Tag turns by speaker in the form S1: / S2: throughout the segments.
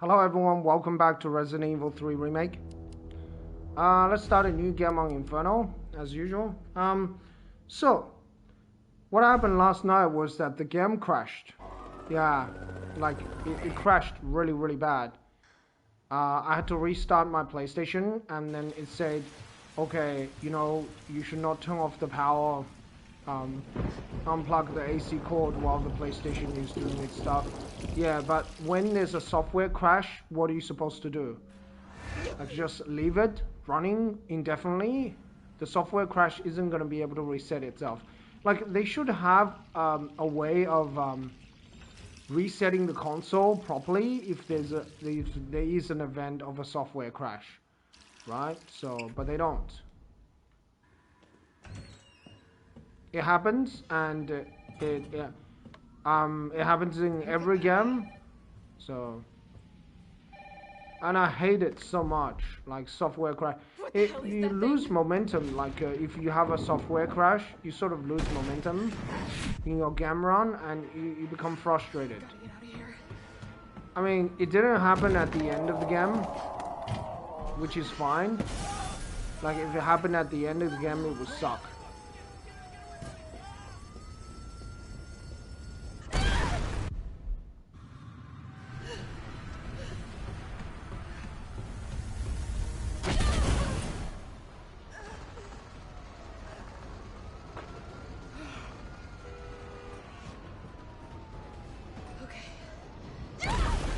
S1: Hello everyone, welcome back to Resident Evil 3 Remake. Let's start a new game on Inferno, as usual. So, what happened last night was that the game crashed. Yeah, like, it crashed really bad. I had to restart my PlayStation, and then it said, okay, you should not turn off the power, um, unplug the AC cord while the PlayStation is doing its stuff. Yeah, but when there's a software crash, what are you supposed to do? Like just leave it running indefinitely? The software crash isn't going to be able to reset itself. Like they should have a way of resetting the console properly if there is an event of a software crash, right? So, but they don't. It happens, and it happens in every game. So, and I hate it so much. Like software crash, you lose momentum. Like if you have a software crash, you sort of lose momentum in your game run, and you become frustrated. I mean, it didn't happen at the end of the game, which is fine. Like if it happened at the end of the game, it would suck.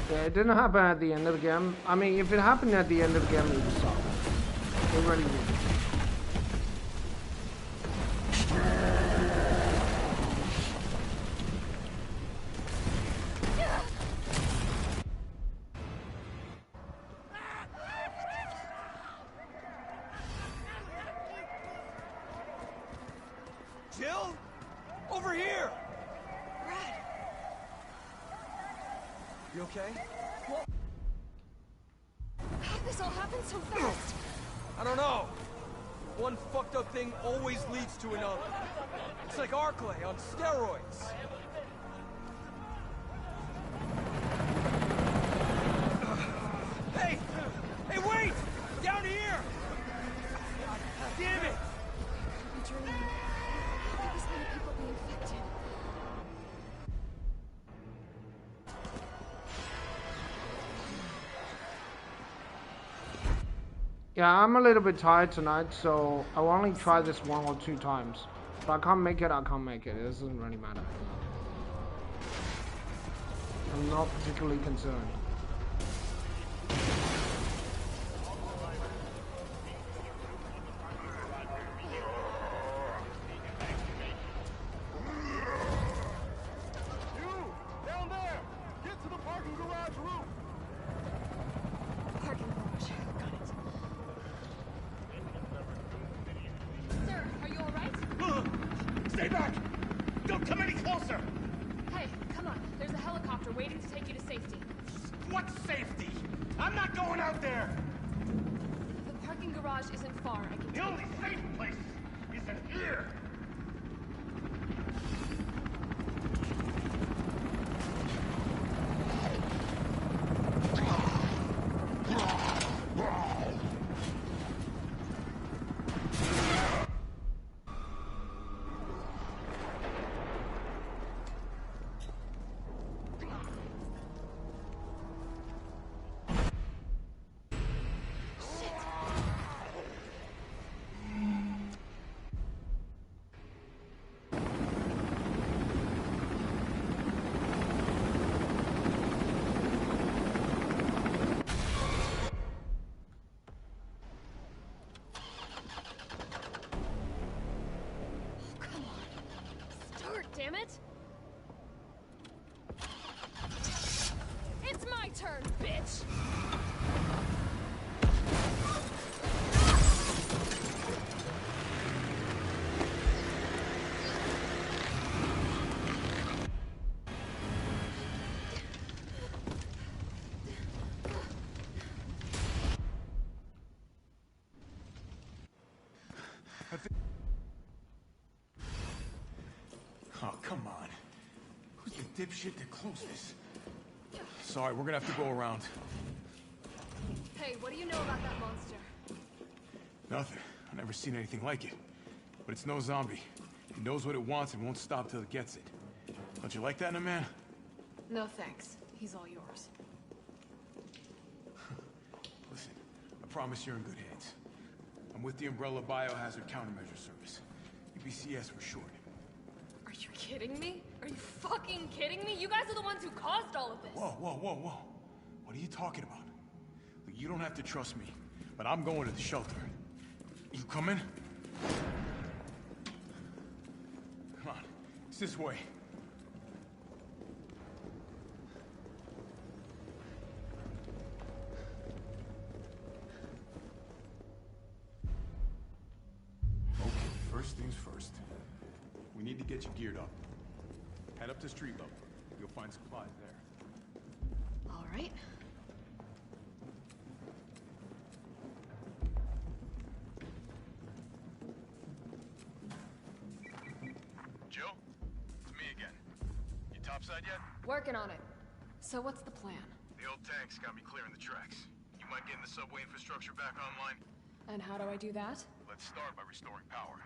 S1: Yeah, it didn't happen at the end of the game. I mean, if it happened at the end of the game, it would suck. It really would.
S2: Jill? Over here!
S3: Brad!
S2: You okay?
S3: How'd this all happen so fast?
S2: I don't know. One fucked up thing always leads to another. It's like Arklay on steroids. Hey! Hey, wait! Down here! Damn it!
S3: I'm dreaming. How could this many people be infected?
S1: Yeah, I'm a little bit tired tonight, so I'll only try this 1 or 2 times. If I can't make it, I can't make it. It doesn't really matter. I'm not particularly concerned.
S4: Down there! Get to the parking garage roof!
S3: Parking garage. Got it. Sir, are you alright?
S4: Stay back! Don't come any closer!
S3: Hey, come on. There's a helicopter waiting to take you to safety.
S4: What safety? I'm not going out there!
S3: The parking garage isn't far. I can
S4: The
S3: take
S4: only safe place is in here!
S3: Come on. Start, damn it! It's my turn, bitch!
S4: Oh, come on. Who's the dipshit that closed this?
S2: Sorry, we're gonna have to go around.
S3: Hey, what do you know about that monster?
S2: Nothing. I've never seen anything like it. But it's no zombie. It knows what it wants and won't stop till it gets it. Don't you like that in a man?
S3: No thanks. He's all yours.
S2: Listen, I promise you're in good hands. I'm with the Umbrella Biohazard Countermeasure Service. UBCS for short.
S3: Are you kidding me? Are you fucking kidding me? You guys are the ones who caused all of this.
S2: Whoa, whoa, whoa, whoa. What are you talking about? Look, you don't have to trust me, but I'm going to the shelter. You coming? Come on, it's this way. Okay, first things first. We need to get you geared up. Head up to street level. You'll find supplies there.
S3: All right.
S5: Jill? It's me again. You topside yet?
S3: Working on it. So what's the plan?
S5: The old tanks got me clearing the tracks. You mind getting the subway infrastructure back online?
S3: And how do I do that?
S5: Let's start by restoring power.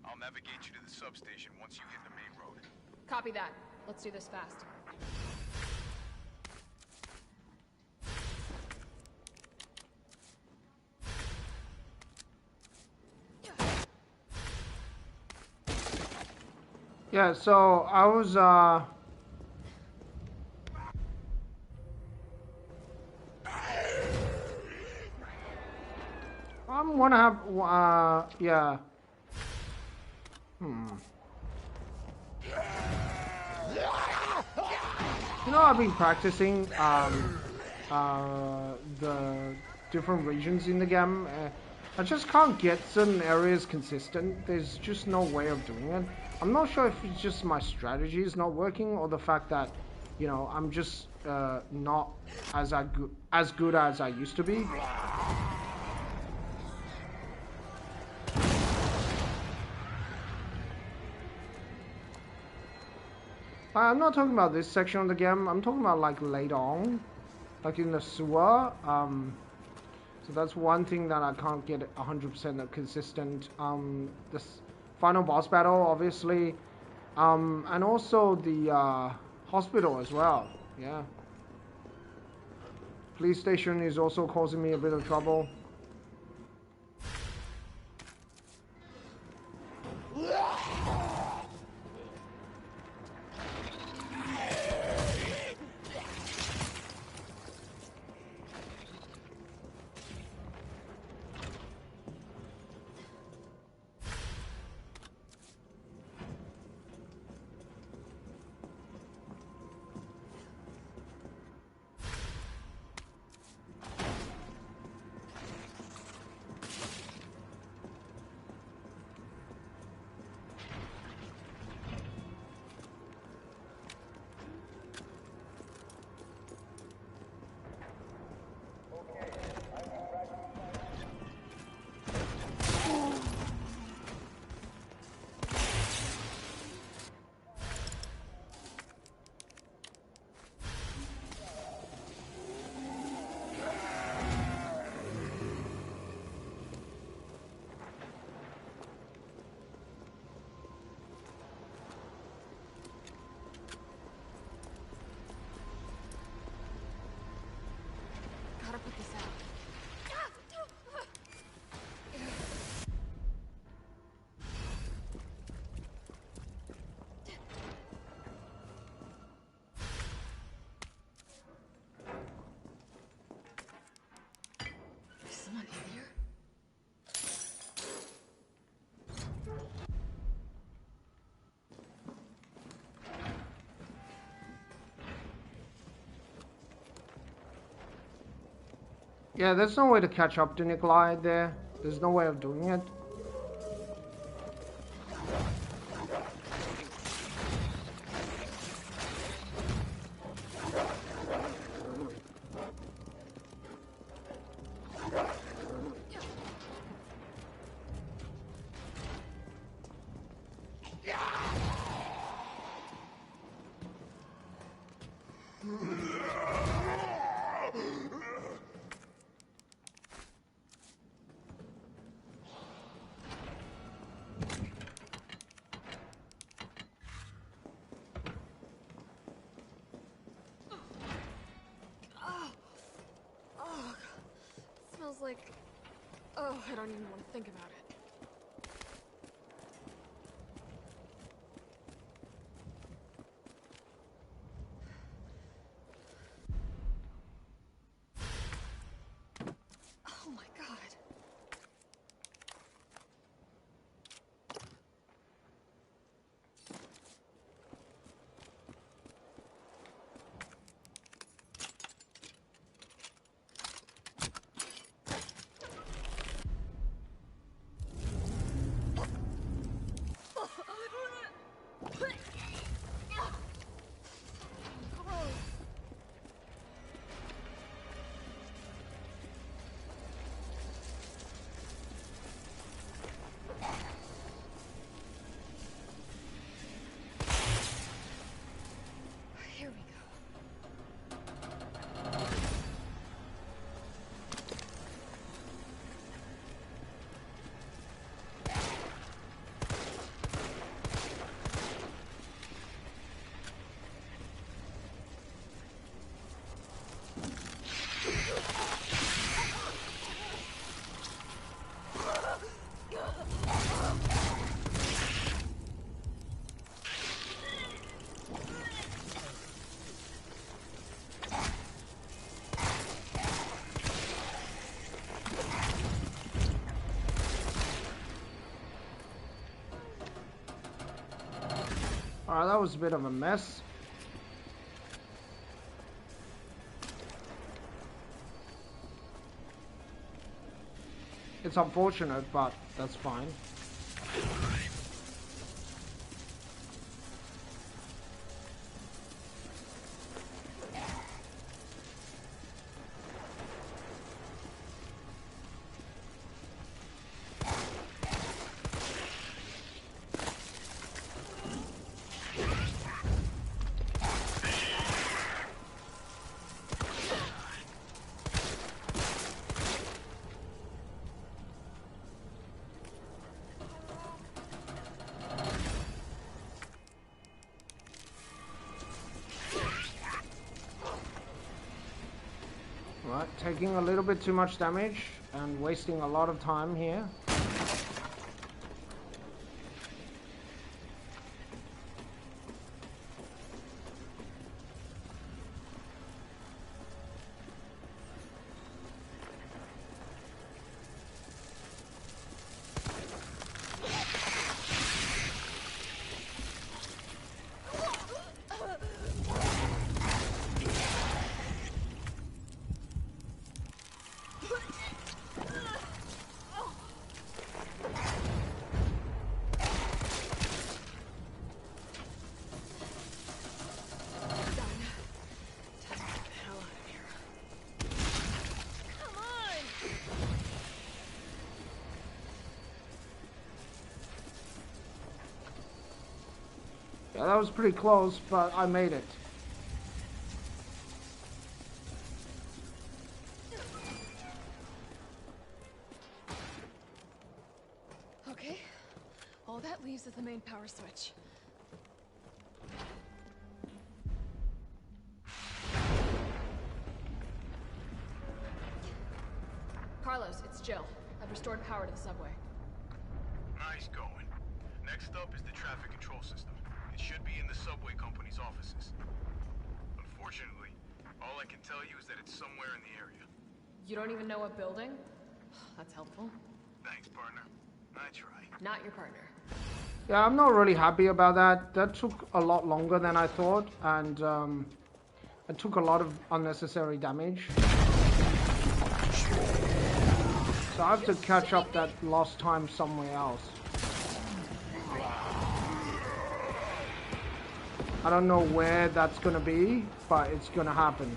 S5: I'll navigate you to the substation once you hit the main road.
S3: Copy that. Let's do this fast.
S1: Yeah, so I was I'm gonna have yeah. You know, I've been practicing the different regions in the game. I just can't get certain areas consistent. There's just no way of doing it. I'm not sure if it's just my strategy is not working or the fact that, you know, I'm just not as good as I used to be. I'm not talking about this section of the game. I'm talking about like later on, like in the sewer. So that's one thing that I can't get 100% consistent. This final boss battle, obviously, and also the hospital as well. Yeah. Police station is also causing me a bit of trouble.
S3: Gotta put this out. Is someone in here?
S1: Yeah, there's no way to catch up to Nikolai there. There's no way of doing it.
S3: Smells like... Oh, I don't even want to think about it. Oh my god. Here we go.
S1: Alright, that was a bit of a mess. It's unfortunate, but that's fine. Right, taking a little bit too much damage and wasting a lot of time here. Yeah, that was pretty close, but I made it.
S3: Okay. All that leaves is the main power switch. Carlos, it's Jill. I've restored power to the subway.
S5: Nice going. Next up is the traffic control system. It should be in the subway company's offices. Unfortunately, all I can tell you is that it's somewhere in the area.
S3: You don't even know what building? That's helpful.
S5: Thanks, partner. I try.
S3: Not your partner.
S1: Yeah, I'm not really happy about that. That took a lot longer than I thought, and it took a lot of unnecessary damage. So I have to catch up that lost time somewhere else. I don't know where that's gonna be, but it's gonna happen.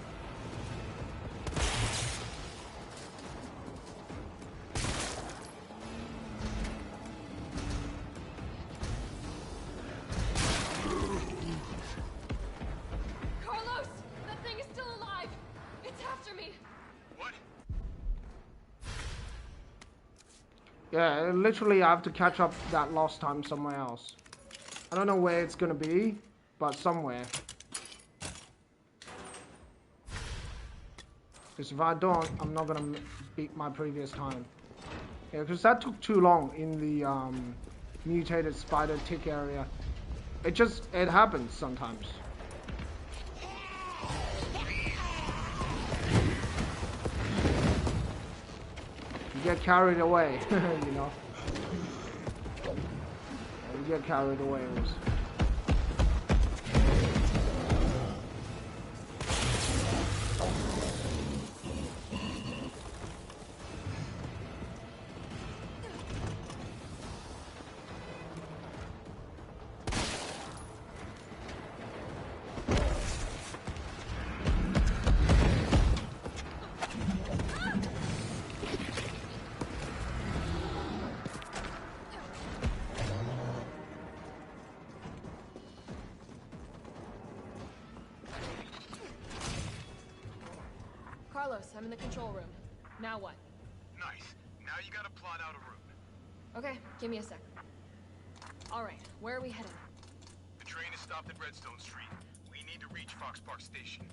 S3: Carlos! That thing is still alive! It's after me!
S1: Yeah, literally I have to catch up that lost time somewhere else. I don't know where it's gonna be, but somewhere. Because if I don't, I'm not gonna beat my previous time. Yeah, because that took too long in the mutated spider tick area. It happens sometimes. You get carried away, you know. You get carried away.
S3: Carlos, I'm in the control room. Now what?
S5: Nice. Now you gotta plot out a route.
S3: Okay, give me a sec. Alright, where are we headed?
S5: The train is stopped at Redstone Street. We need to reach Fox Park Station.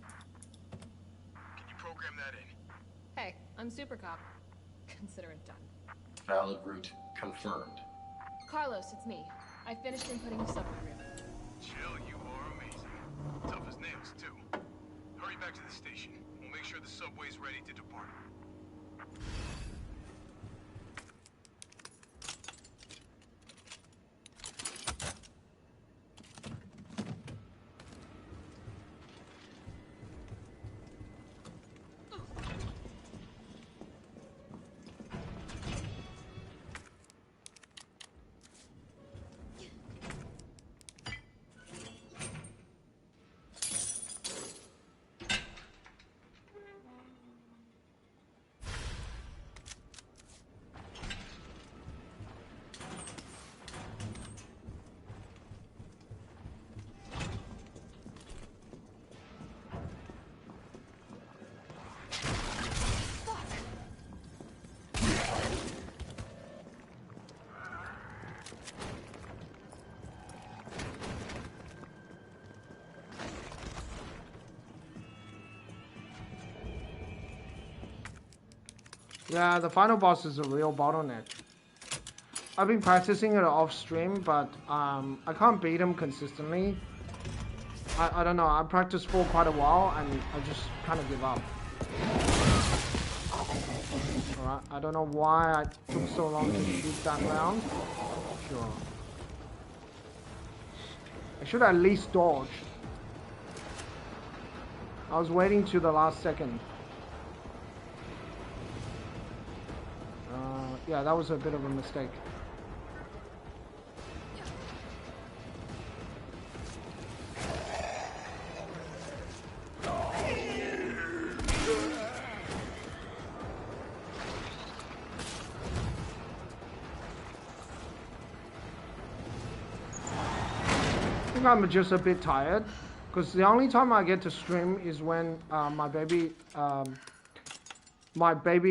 S5: Can you program that in?
S3: Hey, I'm Super Cop. Consider it done.
S6: Valid route confirmed.
S3: Carlos, it's me. I finished inputting the subway route.
S5: Chill, you are amazing. Tough as nails, too. Hurry back to the station. We'll make sure the subway's ready to depart.
S1: Yeah, the final boss is a real bottleneck. I've been practicing it off stream, but I can't beat him consistently. I don't know, I practiced for quite a while and I just kind of give up. Alright, I don't know why I took so long to shoot that round. Sure. I should at least dodge. I was waiting to the last second. Yeah, that was a bit of a mistake. I think I'm just a bit tired, because the only time I get to stream is when my baby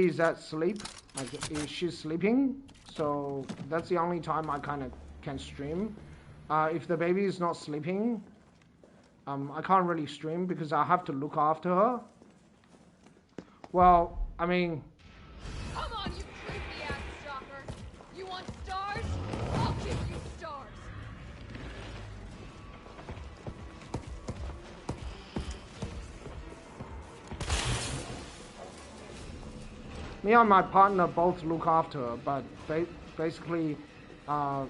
S1: is at sleep. Like, she's sleeping, so that's the only time I kind of can stream. If the baby is not sleeping, I can't really stream because I have to look after her. Well, I mean...
S3: Come on, you creepy ass stalker! You want stars? I'll give you stars!
S1: Me and my partner both look after her, but basically, I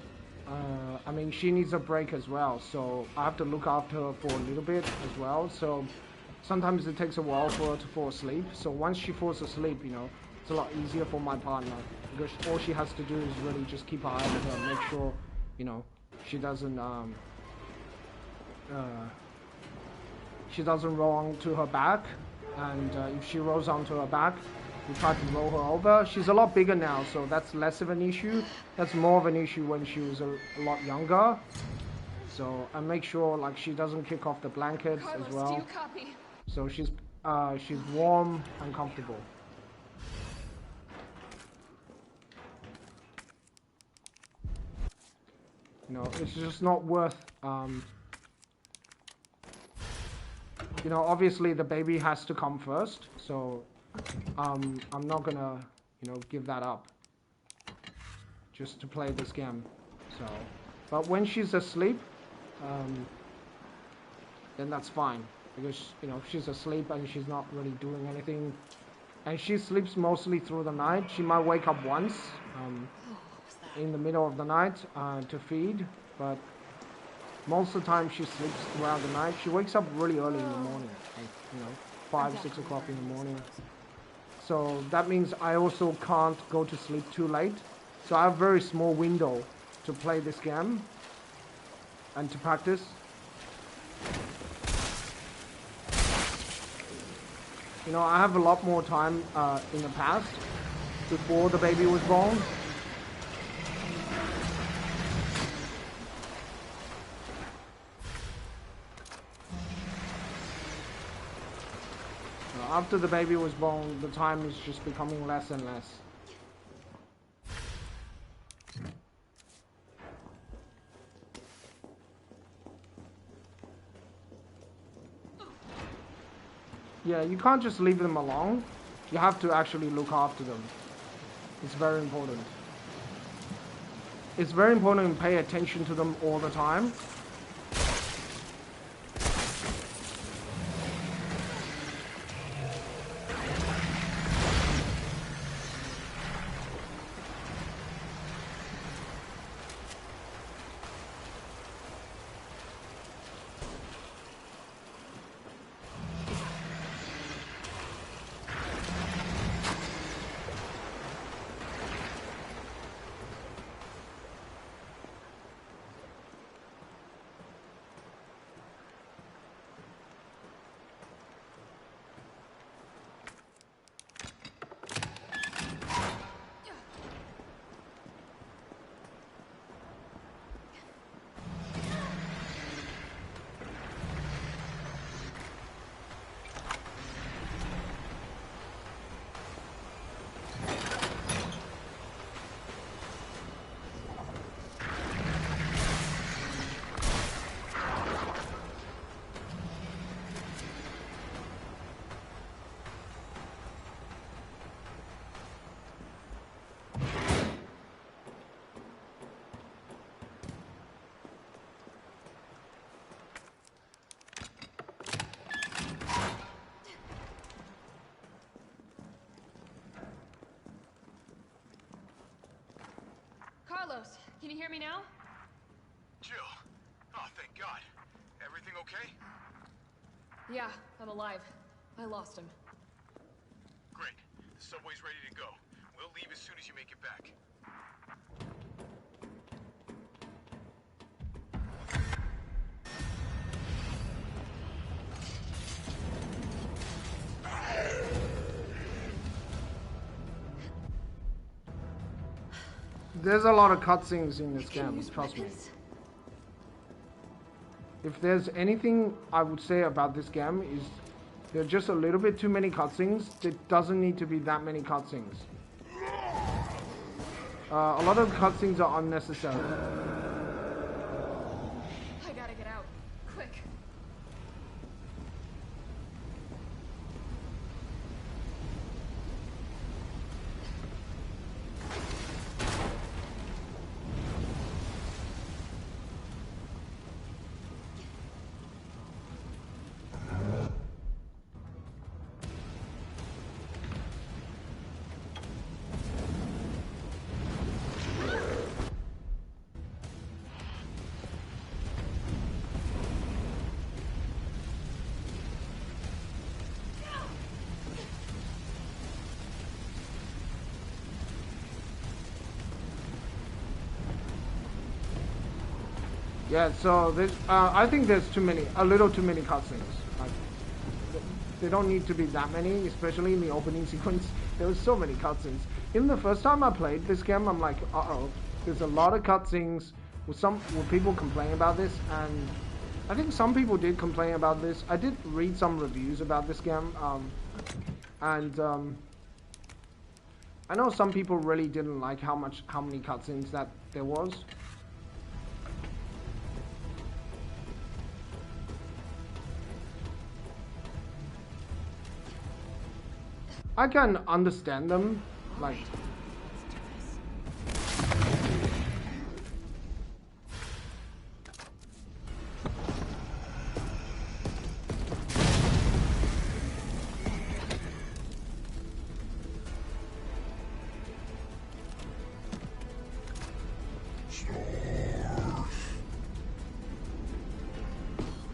S1: mean, she needs a break as well, so I have to look after her for a little bit as well, so sometimes it takes a while for her to fall asleep, so once she falls asleep, you know, it's a lot easier for my partner, because all she has to do is really just keep her eye on her, make sure, you know, she doesn't roll onto her back, and if she rolls onto her back, we try to roll her over. She's a lot bigger now, so that's less of an issue. That's more of an issue when she was a lot younger. So I make sure like she doesn't kick off the blankets
S3: Carlos,
S1: as well.
S3: do you copy?
S1: So she's warm and comfortable. You know, it's just not worth. You know, obviously the baby has to come first, so I'm not gonna, you know, give that up just to play this game. So, but when she's asleep, then that's fine, because you know she's asleep and she's not really doing anything, and she sleeps mostly through the night. She might wake up once in the middle of the night to feed, but most of the time she sleeps throughout the night. She wakes up really early in the morning, like, you know, 5, 6 o'clock in the morning. So that means I also can't go to sleep too late. So I have a very small window to play this game and to practice. You know, I have a lot more time in the past, before the baby was born. After the baby was born, the time is just becoming less and less. Yeah, you can't just leave them alone. You have to actually look after them. It's very important. It's very important to pay attention to them all the time.
S3: Carlos, can you hear me now?
S5: Jill. Oh, thank God. Everything okay?
S3: Yeah, I'm alive. I lost him.
S5: Great. The subway's ready to go. We'll leave as soon as you make it back.
S1: There's a lot of cutscenes in this game, trust me. If there's anything I would say about this game is there's just a little bit too many cutscenes. There doesn't need to be that many cutscenes. A lot of cutscenes are unnecessary.
S3: I gotta get out. Quick.
S1: Yeah, so there's, I think there's a little too many cutscenes. Like, they don't need to be that many, especially in the opening sequence. There was so many cutscenes. Even the first time I played this game, I'm like, uh-oh, there's a lot of cutscenes. Will people complain about this? And I think some people did complain about this. I did read some reviews about this game, and I know some people really didn't like how many cutscenes that there was. I can understand them, like.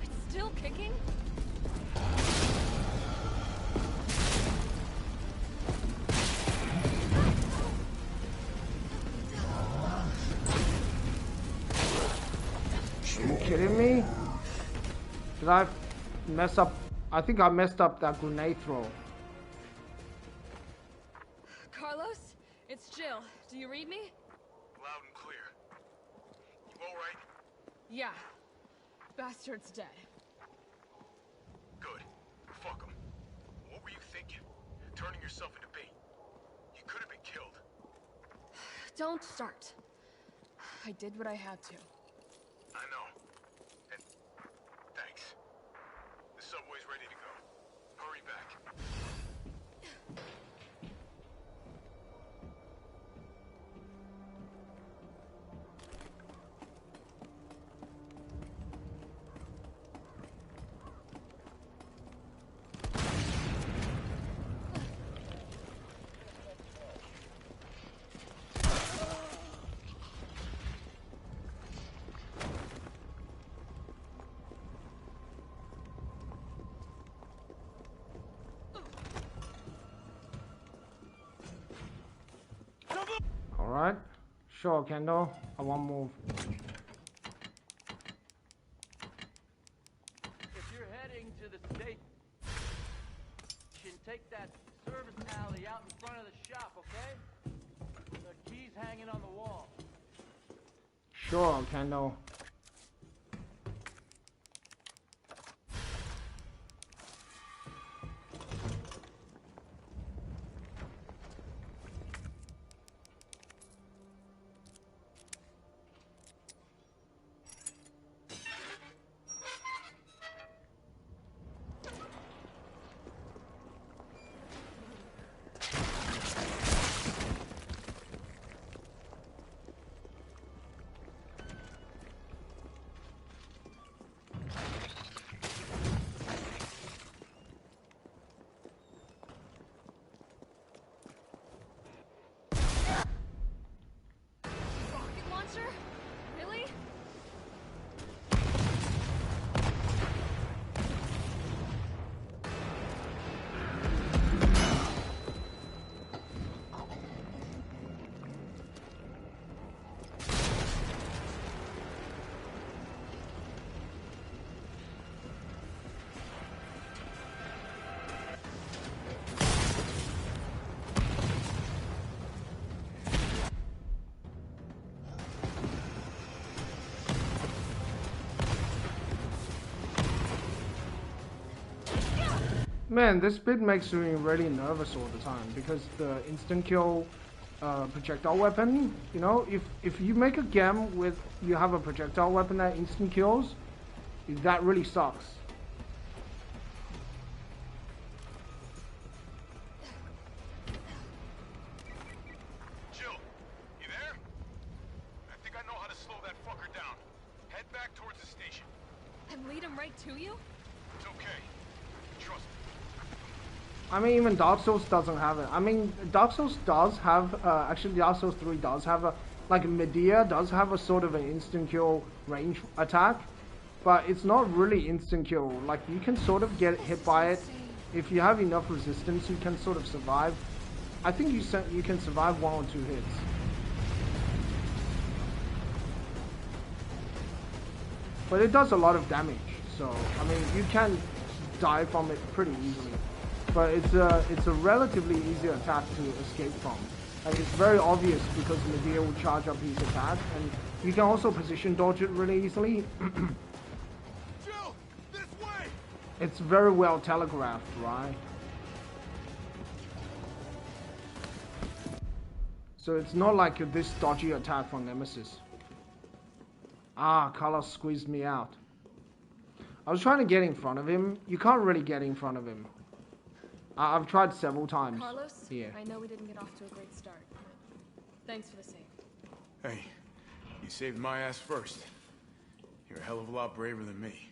S3: It's still kicking?
S1: Are you kidding me? Did I mess up? I think I messed up that grenade throw.
S3: Carlos, it's Jill. Do you read me?
S5: Loud and clear. You all right?
S3: Yeah. Bastard's dead.
S5: Good. Fuck him. What were you thinking? Turning yourself into bait. You could have been killed.
S3: Don't start. I did what I had to.
S5: I know. And thanks. The subway's ready to go. Hurry back.
S1: Alright. Sure, Kendall. I won't move.
S7: If you're heading to the station, take that service alley out in front of the shop, okay? The key's hanging on the wall.
S1: Sure, Kendall.
S3: Rocket launcher? Really?
S1: Man, this bit makes me really nervous all the time because the instant kill projectile weapon, you know, if you make a game with you have a projectile weapon that instant kills, that really sucks.
S5: Jill, you there? I think I know how to slow that fucker down. Head back towards the station.
S3: And lead him right to you?
S5: It's okay. Trust me.
S1: I mean, even Dark Souls doesn't have it. I mean, Dark Souls does have, actually Dark Souls 3 does have a, like Medea does have a sort of an instant kill range attack, but it's not really instant kill. Like, you can sort of get hit by it. If you have enough resistance, you can sort of survive. I think you can survive 1 or 2 hits. But it does a lot of damage, so, I mean, you can die from it pretty easily. But it's a relatively easy attack to escape from. Like, it's very obvious because Medea will charge up his attack, and you can also position dodge it really easily.
S5: Jill, this way!
S1: It's very well telegraphed, right? So it's not like this dodgy attack from Nemesis. Ah, Carlos squeezed me out. I was trying to get in front of him. You can't really get in front of him. I've tried several times.
S3: Carlos,
S1: here.
S3: I know we didn't get off to a great start, but thanks for the save.
S2: Hey, you saved my ass first. You're a hell of a lot braver than me.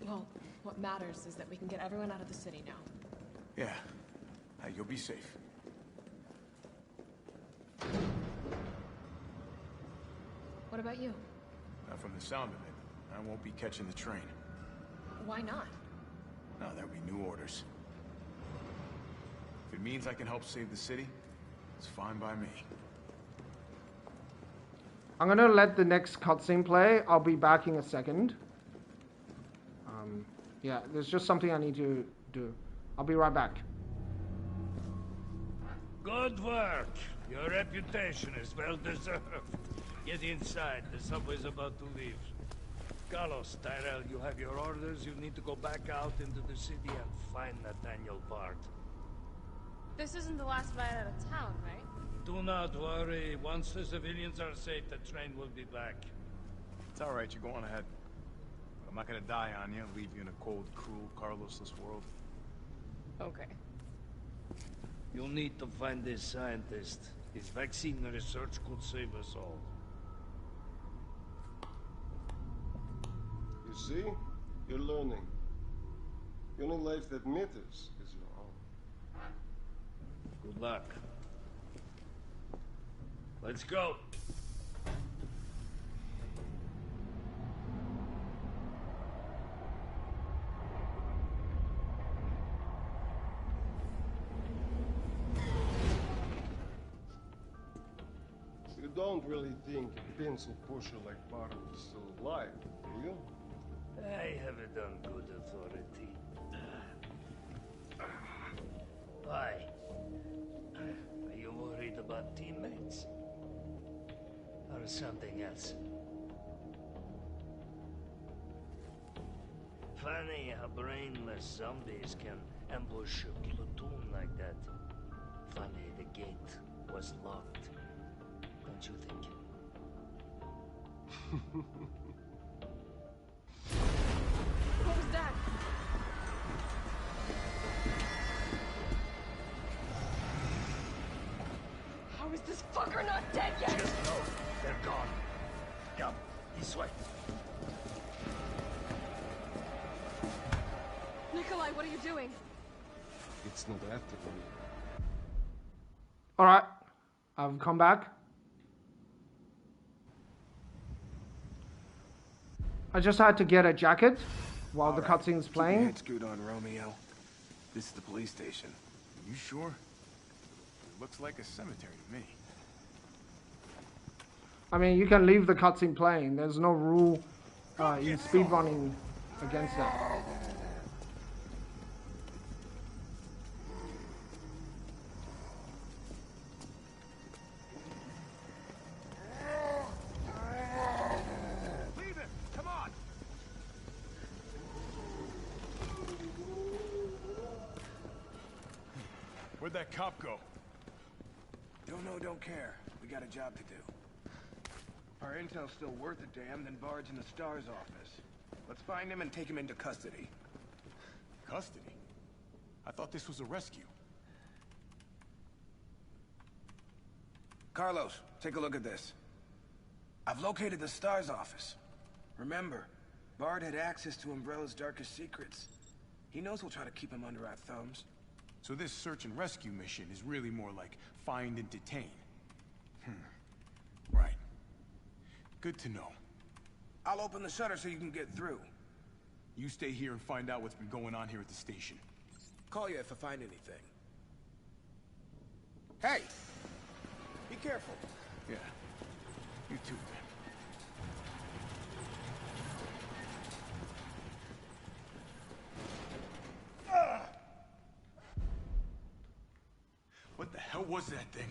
S3: Well, what matters is that we can get everyone out of the city now.
S2: Yeah. Hey, you'll be safe.
S3: What about you?
S2: From the sound of it, I won't be catching the train.
S3: Why not?
S2: No, there'll be new orders. If it means I can help save the city, it's fine by me.
S1: I'm gonna let the next cutscene play. I'll be back in a second. Yeah, there's just something I need to do. I'll be right back.
S8: Good work. Your reputation is well deserved. Get inside. The subway's about to leave. Carlos, Tyrell, you have your orders. You need to go back out into the city and find Nathaniel Bard.
S3: This isn't the last ride out of town, right?
S8: Do not worry. Once the civilians are safe, the train will be back.
S2: It's all right, you go on ahead. I'm not gonna die on you, leave you in a cold, cruel, Carlosless world.
S3: Okay.
S8: You'll need to find this scientist. His vaccine research could save us all.
S9: You see? You're learning. The only life that matters is your own.
S8: Good luck. Let's go.
S9: You don't really think a pencil pusher like Bart is still alive, do you?
S8: I have it on good authority. Why? Are you worried about teammates? Or something else? Funny how brainless zombies can ambush a platoon like that. Funny the gate was locked. Don't you think?
S3: What was that? How is this fucker not dead yet?
S8: Just know they're gone. Come, this way.
S3: Nikolai, what are you doing?
S9: It's not after me.
S1: Alright, I've come back. I just had to get a jacket while the cutscene's playing.
S2: Head scoot on, Romeo. This is the police station. You sure? It looks like a cemetery to me.
S1: I mean, you can leave the cutscene playing. There's no rule in speedrunning against that.
S2: Leave it! Come on! Where'd that cop go?
S10: Don't know, don't care. We got a job to do. Our intel's still worth a damn, then Bard's in the STARS office. Let's find him and take him into custody.
S2: Custody? I thought this was a rescue.
S10: Carlos, take a look at this. I've located the STARS office. Remember, Bard had access to Umbrella's darkest secrets. He knows we'll try to keep him under our thumbs.
S2: So this search and rescue mission is really more like find and detain. Right. Good to know.
S10: I'll open the shutter so you can get through.
S2: You stay here and find out what's been going on here at the station.
S10: Call you if I find anything. Hey! Be careful.
S2: Yeah. You too, then. What the hell was that thing?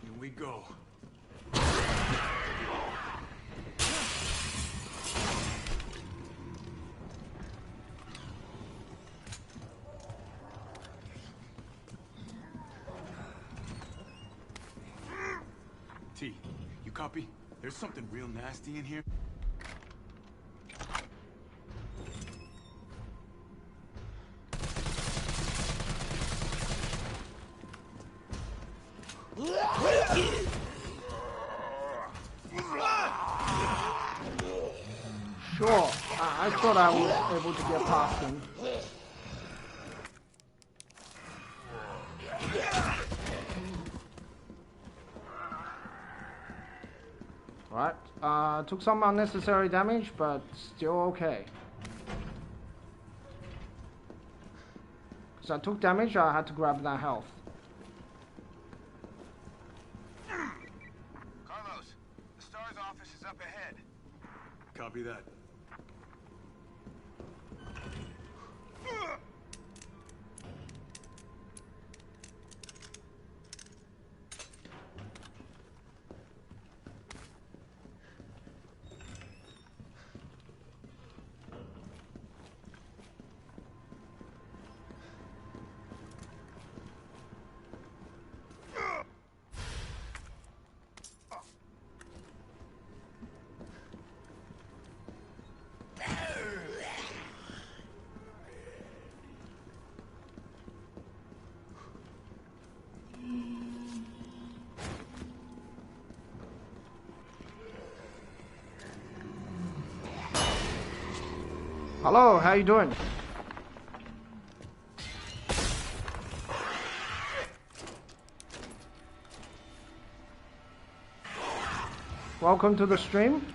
S2: Here we go. T, you copy? There's something real nasty in here.
S1: Sure, I thought I was able to get past him. Right, took some unnecessary damage, but still okay. Because I took damage, I had to grab that health.
S10: Carlos, the STARS office is up ahead.
S2: Copy that.
S1: Hello, how you doing? Welcome to the stream.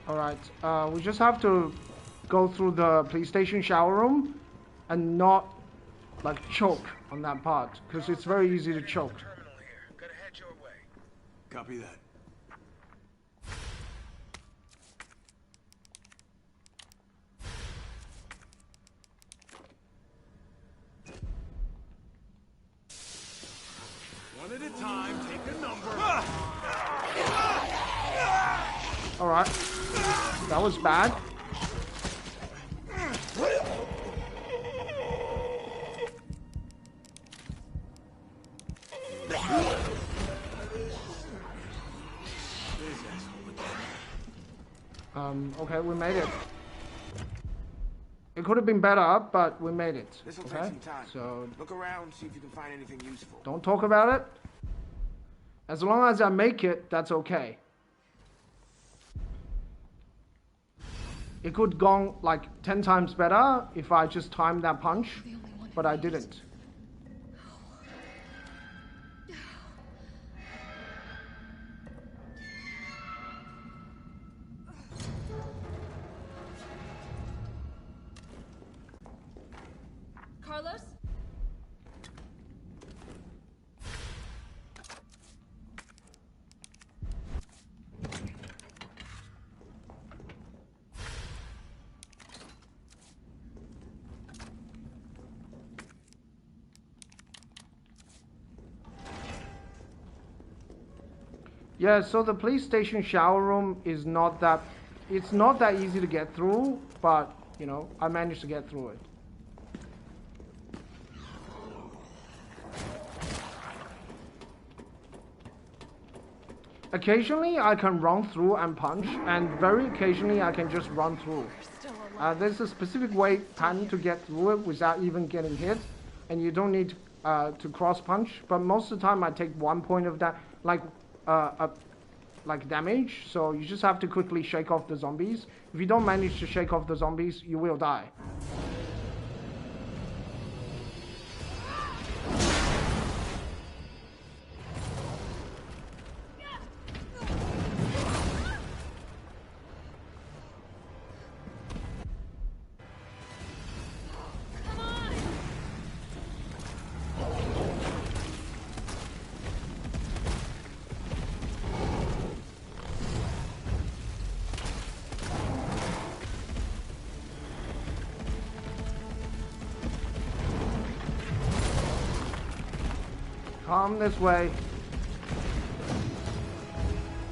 S1: Alright, we just have to go through the PlayStation shower room and not like choke on that part, because it's very easy to choke.
S2: Copy that. One at a time, take a number.
S1: Alright, that was bad. Okay, we made it. It could have been better, but we made it.
S10: This'll
S1: okay?
S10: take some time.
S1: So
S10: Look around, see if you can find anything useful.
S1: don't talk about it. As long as I make it, that's okay. It could gone like 10 times better if I just timed that punch, but I didn't.
S3: Carlos?
S1: Yeah, so the PlayStation shower room is not that, it's not that easy to get through, but, you know, I managed to get through it. Occasionally I can run through and punch, and very occasionally I can just run through. There's a specific way pattern to get through it without even getting hit, and you don't need to cross punch, but most of the time I take 1 point of that, like damage, so you just have to quickly shake off the zombies. If you don't manage to shake off the zombies, you will die. Come this way.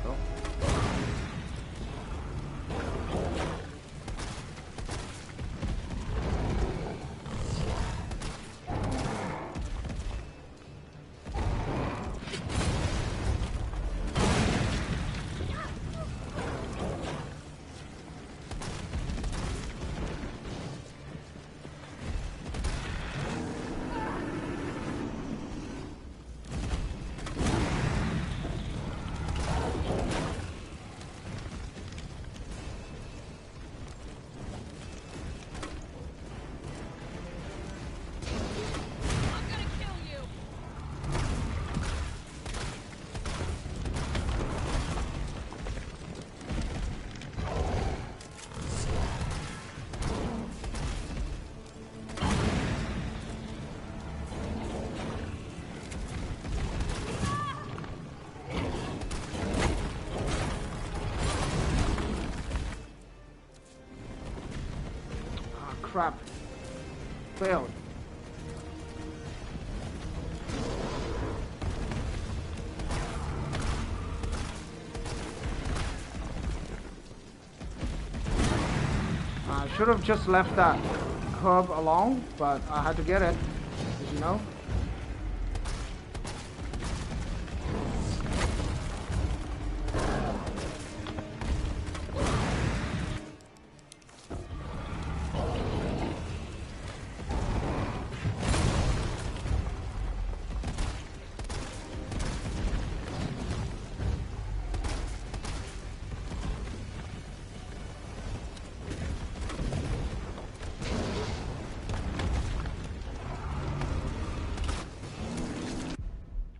S1: Oh. Crap. Failed. I should have just left that curve alone, but I had to get it, as you know.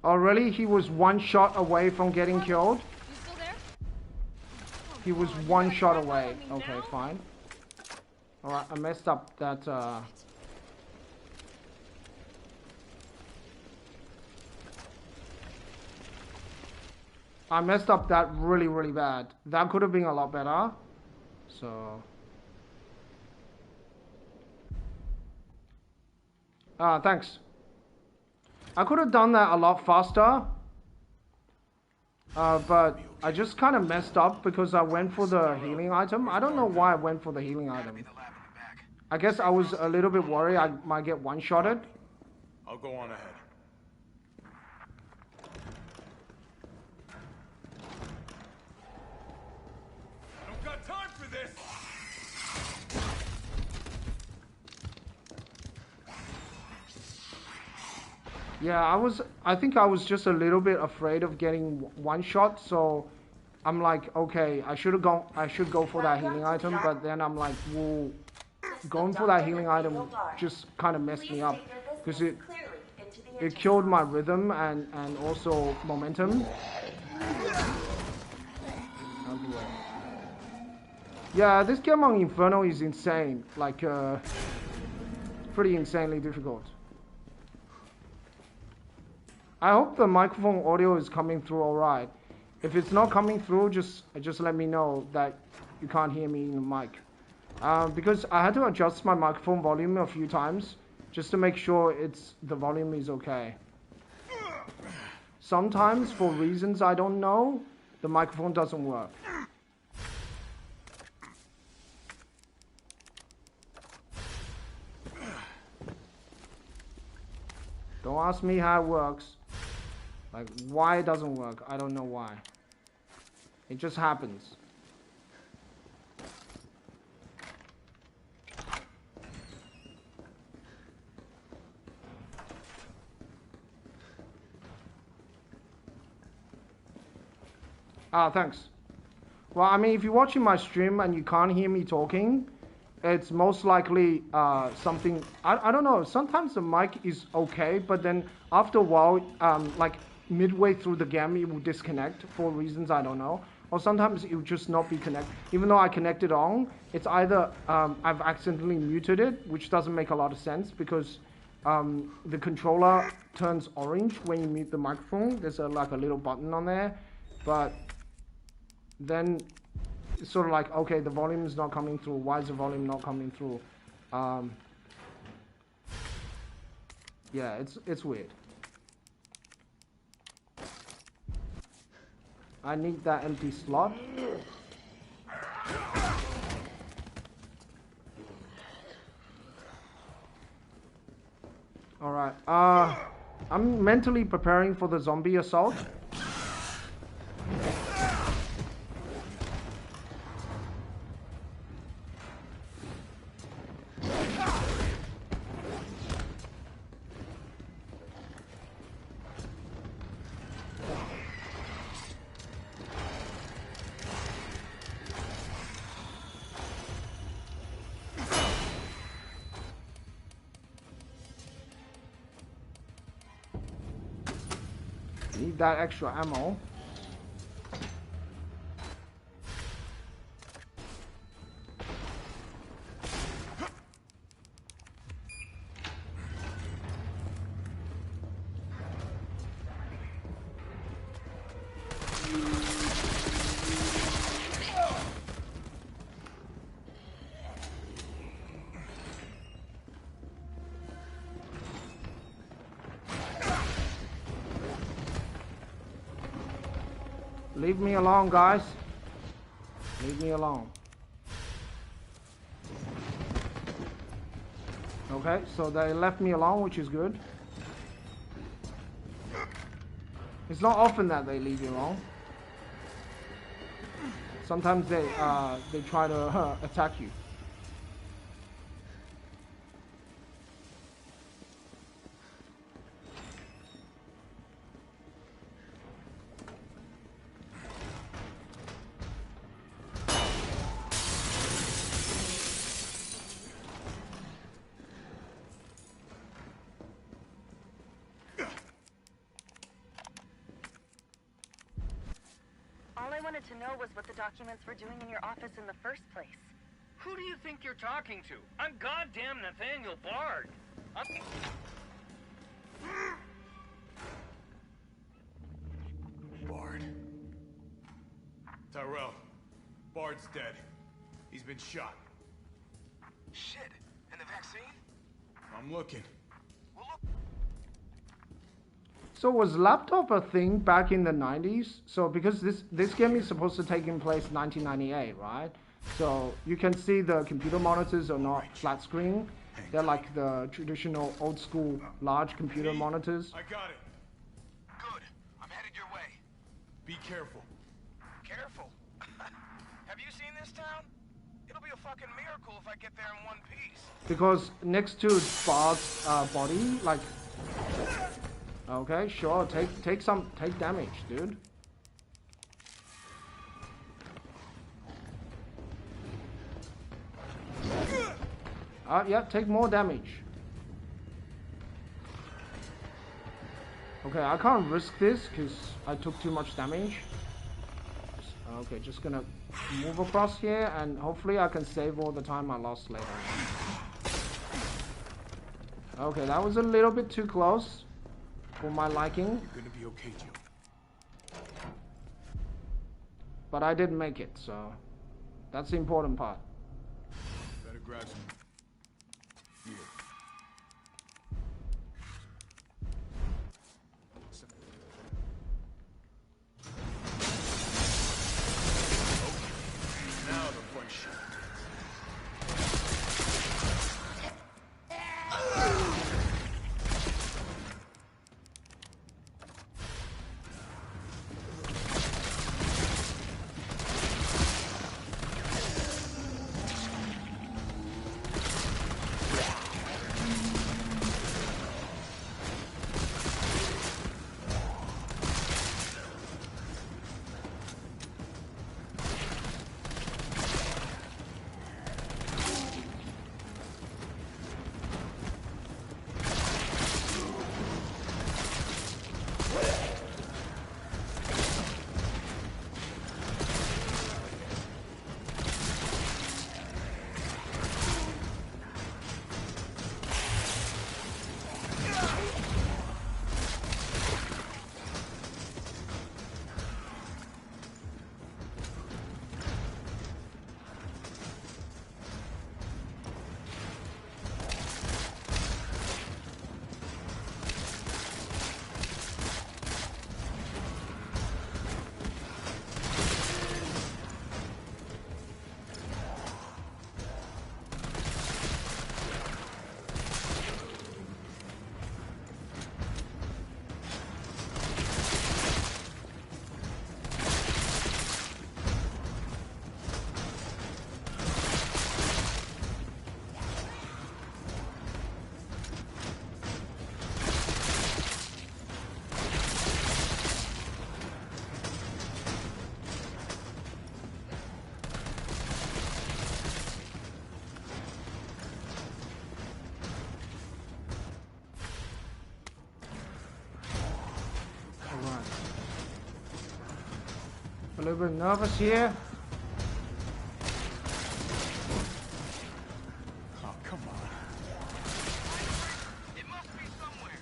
S1: Oh really? He was one shot away from getting killed?
S3: You still there?
S1: He was one shot away. Okay, fine. Alright, I messed up that I messed up that really, really bad. That could have been a lot better. So thanks. I could have done that a lot faster, but I just kind of messed up because I went for the healing item. I don't know why I went for the healing item. I guess I was a little bit worried I might get one-shotted.
S2: I'll go on ahead. I don't got time for this!
S1: Yeah, I think I was just a little bit afraid of getting one shot, so I'm like, okay, I should go for that healing item, but then I'm like, whoa, going for that healing item just kind of messed me up, because it killed my rhythm and also momentum. Yeah, this game on Inferno is insane, like, pretty insanely difficult. I hope the microphone audio is coming through alright. If it's not coming through, just let me know that you can't hear me in the mic. Because I had to adjust my microphone volume a few times just to make sure the volume is okay. Sometimes, for reasons I don't know, the microphone doesn't work. Don't ask me how it works. Like, why it doesn't work, I don't know why. It just happens. Thanks. Well, I mean, if you're watching my stream and you can't hear me talking, it's most likely something, I don't know, sometimes the mic is okay, but then after a while, like midway through the game, it will disconnect for reasons I don't know. Or sometimes it will just not be connected. Even though I connected on, it's either I've accidentally muted it, which doesn't make a lot of sense because the controller turns orange when you mute the microphone. There's like a little button on there, but then it's sort of like, okay, the volume is not coming through. Why is the volume not coming through? Yeah, it's weird. I need that empty slot. Alright, I'm mentally preparing for the zombie assault. Need that extra ammo. Leave me alone, guys. Leave me alone. Okay, so they left me alone, which is good. It's not often that they leave you alone. Sometimes they try to attack you.
S11: All I wanted to know was what the documents were doing in your office in the first place.
S7: Who do you think you're talking to? I'm goddamn Nathaniel Bard.
S2: Bard. Tyrell. Bard's dead. He's been shot.
S10: Shit. And the vaccine?
S2: I'm looking.
S1: So was laptop a thing back in the 90s? So because this game is supposed to take in place 1998, right? So you can see the computer monitors are not flat screen. They're like the traditional old school large computer monitors.
S2: I got it.
S10: Good. I'm headed your way.
S2: Be careful.
S10: Careful. Have you seen this town? It'll be a fucking miracle if I get there in one piece.
S1: Because next to Bard's body, like... Okay, sure, take damage, dude. Yeah, take more damage. Okay, I can't risk this because I took too much damage. Okay, just gonna move across here and hopefully I can save all the time I lost later. Okay, that was a little bit too close for my liking.
S2: You're gonna be okay, Joe.
S1: But I didn't make it, so that's the important part.
S2: Better grab some. Here. Now the fun shit.
S1: little bit nervous here.
S2: Oh, come on.
S5: It must be somewhere.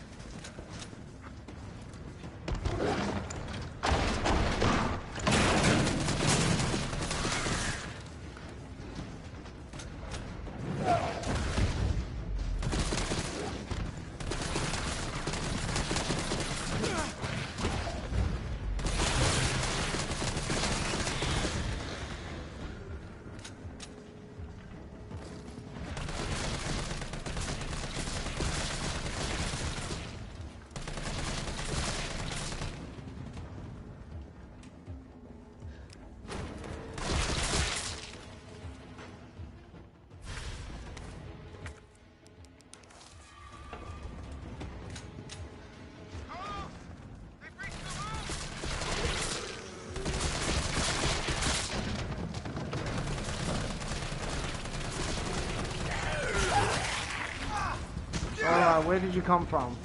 S1: Where did you come from?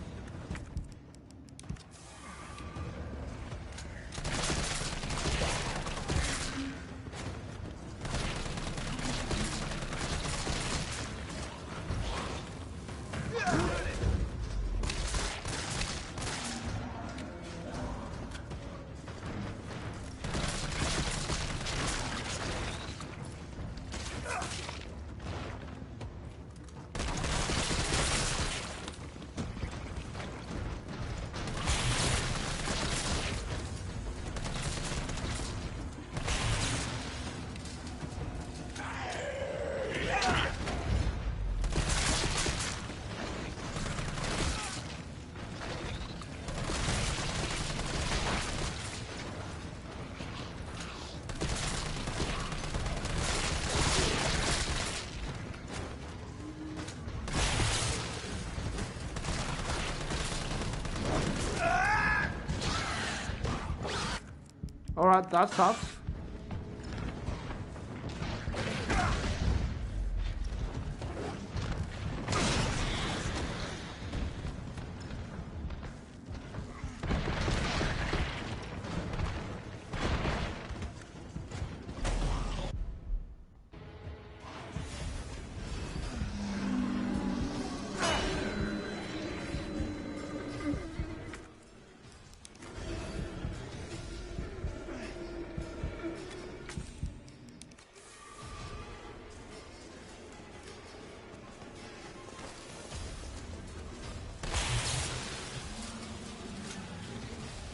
S1: Alright, that's tough.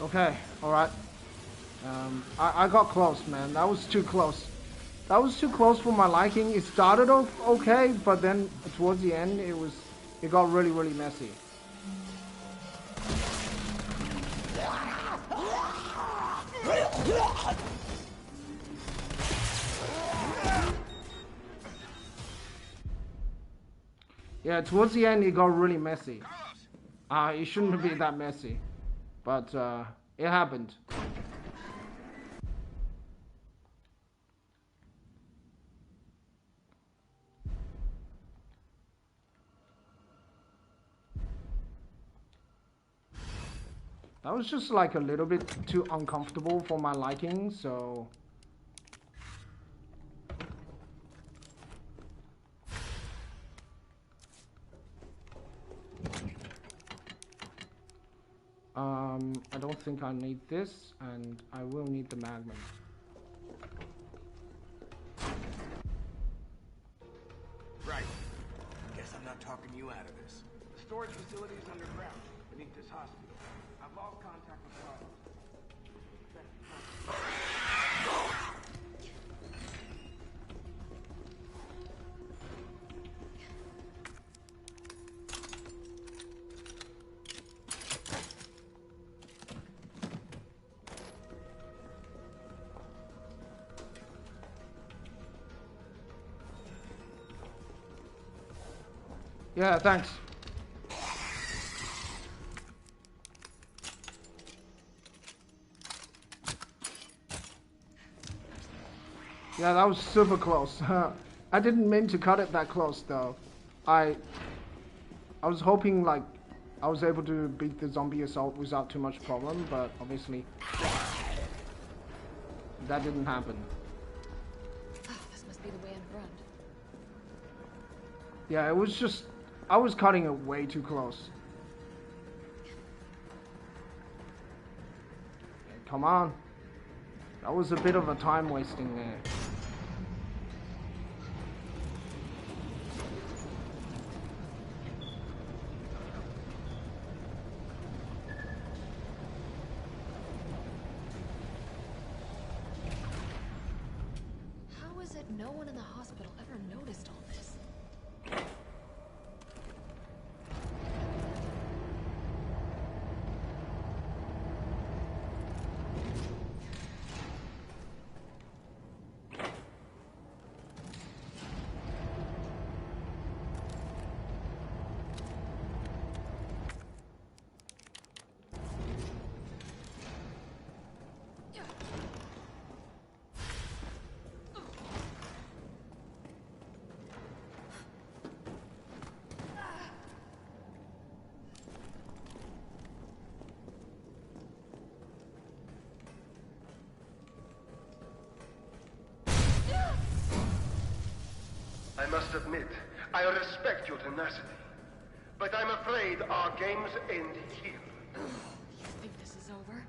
S1: Okay, alright. I got close, man. That was too close. That was too close for my liking. It started off okay, but then towards the end, it got really, really messy. Yeah, towards the end, it got really messy. It shouldn't be that messy. But, it happened. That was just like a little bit too uncomfortable for my liking, so... I don't think I need this, and I will need the magma.
S10: Right. Guess I'm not talking you out of this. The storage facility is underground, beneath this hospital. I've lost contact with Carlos.
S1: Yeah, thanks. Yeah, that was super close. I didn't mean to cut it that close though. I was hoping like I was able to beat the zombie assault without too much problem, but obviously that didn't happen.
S3: Oh, this must be the way in front.
S1: Yeah, it was just, I was cutting it way too close. Okay, come on. That was a bit of a time wasting there.
S3: How is it no one in the hospital ever noticed all this?
S9: I must admit, I respect your tenacity. But I'm afraid our games end here.
S3: You think this is over?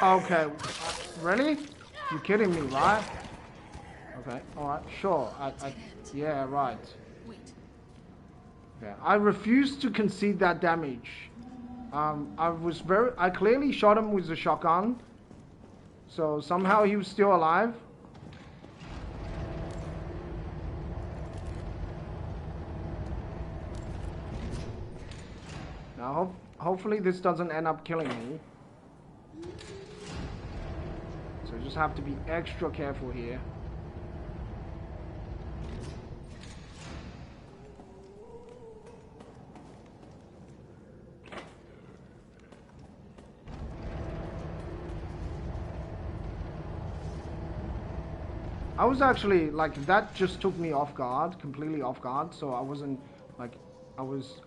S1: Okay, really? You kidding me, right? Okay, alright, sure. Yeah, right.
S3: Wait.
S1: Okay, I refuse to concede that damage. I clearly shot him with a shotgun. So somehow he was still alive. Now, hopefully this doesn't end up killing me. So I just have to be extra careful here. I was actually, like, that just took me off guard, completely off guard, so I wasn't, like, I was,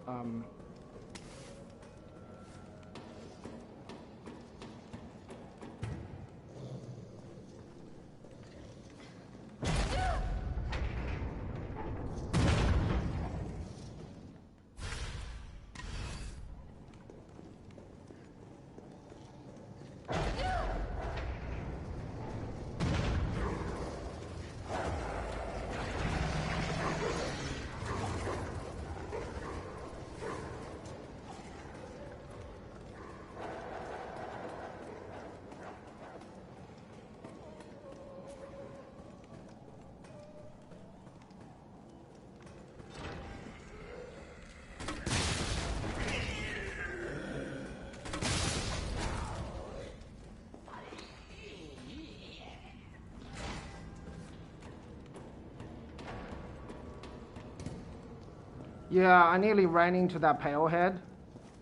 S1: yeah, I nearly ran into that pale head.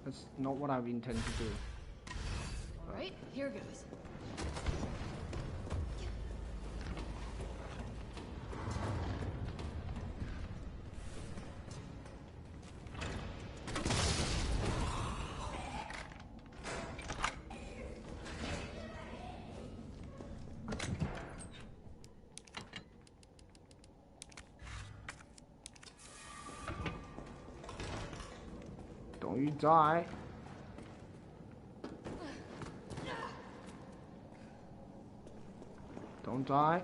S1: That's not what I've intended to do.
S3: Alright, here goes.
S1: Don't you die. Don't die.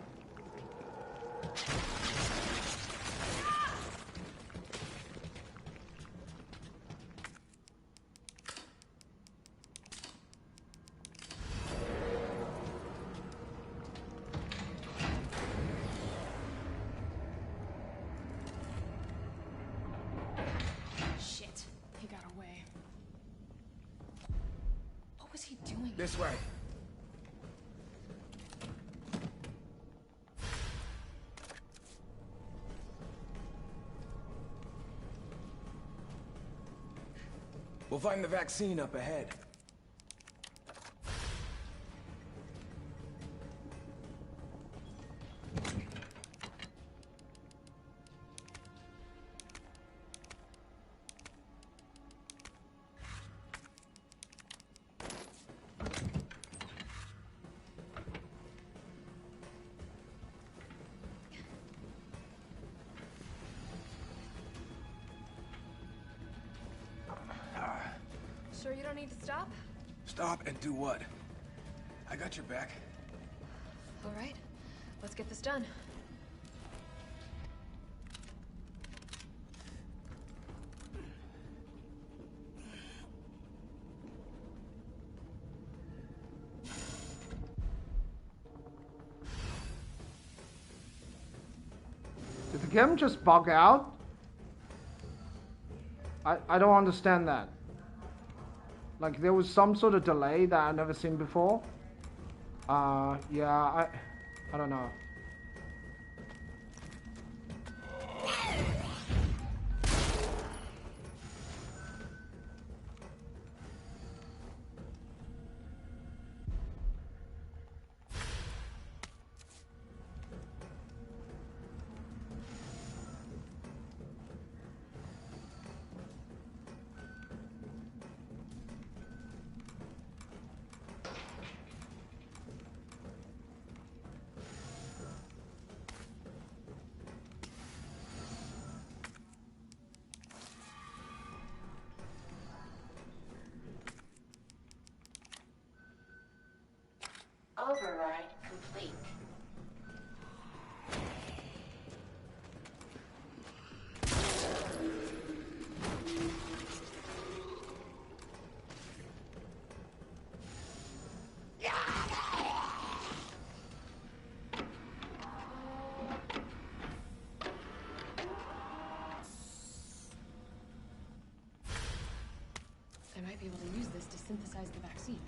S10: This way. We'll find the vaccine up ahead.
S3: Sure you don't need to stop?
S10: Stop and do what? I got your back.
S3: All right, let's get this done.
S1: Did the game just bug out? I don't understand that. Like there was some sort of delay that I've never seen before. Yeah, I don't know.
S12: Override complete.
S3: I might be able to use this to synthesize the vaccine.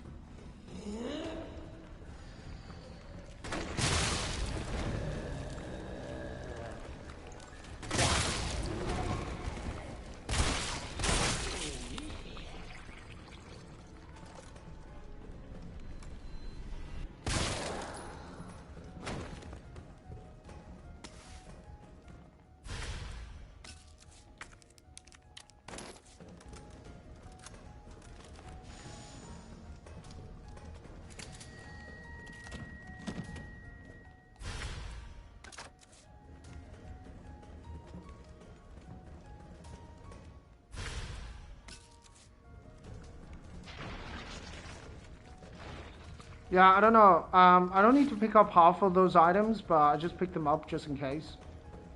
S1: Yeah, I don't know. I don't need to pick up half of those items, but I just picked them up just in case.